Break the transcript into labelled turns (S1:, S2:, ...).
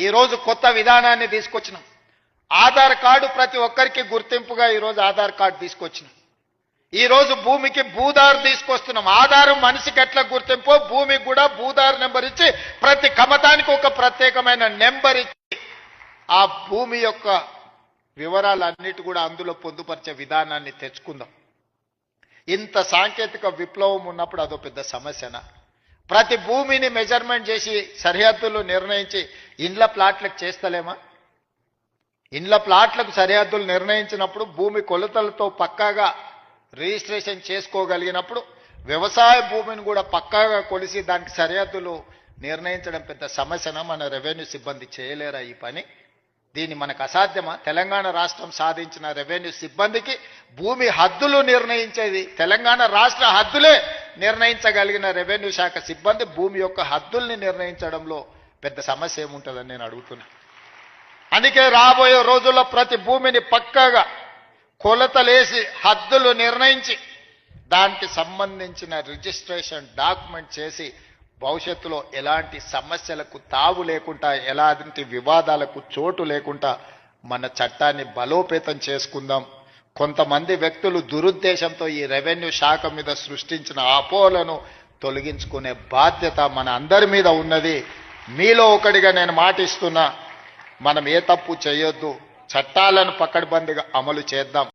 S1: ఈరోజు కొత్త విధానాన్ని తీసుకొచ్చినాం. ఆధార్ కార్డు ప్రతి ఒక్కరికి గుర్తింపుగా ఈరోజు ఆధార్ కార్డు తీసుకొచ్చినాం. ఈరోజు భూమికి భూదారు తీసుకొస్తున్నాం. ఆధారం మనిషికి ఎట్లా గుర్తింపో భూమికి కూడా భూదారు నెంబర్ ఇచ్చి ప్రతి కమతానికి ఒక ప్రత్యేకమైన నెంబర్ ఇచ్చి ఆ భూమి యొక్క వివరాలన్నిటి కూడా అందులో పొందుపరిచే విధానాన్ని తెచ్చుకుందాం. ఇంత సాంకేతిక విప్లవం ఉన్నప్పుడు అదో పెద్ద సమస్యనా? ప్రతి భూమిని మెజర్మెంట్ చేసి సరిహద్దులు నిర్ణయించి ఇండ్ల ప్లాట్లకు చేస్తలేమా? ఇండ్ల ప్లాట్లకు సరిహద్దులు నిర్ణయించినప్పుడు భూమి కొలతలతో పక్కాగా రిజిస్ట్రేషన్ చేసుకోగలిగినప్పుడు వ్యవసాయ భూమిని కూడా పక్కాగా కొలిసి దానికి సరిహద్దులు నిర్ణయించడం పెద్ద సమస్యనా? మన రెవెన్యూ సిబ్బంది చేయలేరా ఈ పని? దీన్ని మనకు అసాధ్యమా? తెలంగాణ రాష్ట్రం సాధించిన రెవెన్యూ సిబ్బందికి భూమి హద్దులు నిర్ణయించేది తెలంగాణ రాష్ట్ర హద్దులే నిర్ణయించగలిగిన రెవెన్యూ శాఖ సిబ్బంది భూమి యొక్క హద్దుల్ని నిర్ణయించడంలో పెద్ద సమస్య ఏముంటుందని నేను అడుగుతున్నా. అందుకే రాబోయే రోజుల్లో ప్రతి భూమిని పక్కాగా కొలతలేసి హద్దులు నిర్ణయించి దానికి సంబంధించిన రిజిస్ట్రేషన్ డాక్యుమెంట్ చేసి భవిష్యత్తులో ఎలాంటి సమస్యలకు తావు లేకుండా ఎలాంటి వివాదాలకు చోటు లేకుండా మన చట్టాన్ని బలోపేతం చేసుకుందాం. కొంతమంది వ్యక్తులు దురుద్దేశంతో ఈ రెవెన్యూ శాఖ మీద సృష్టించిన అపోహలను తొలగించుకునే బాధ్యత మన అందరి మీద ఉన్నది. మీలో ఒకటిగా నేను మాటిస్తున్నా, మనం ఏ తప్పు చేయొద్దు, చట్టాలను పకడ్బందీగా అమలు చేద్దాం.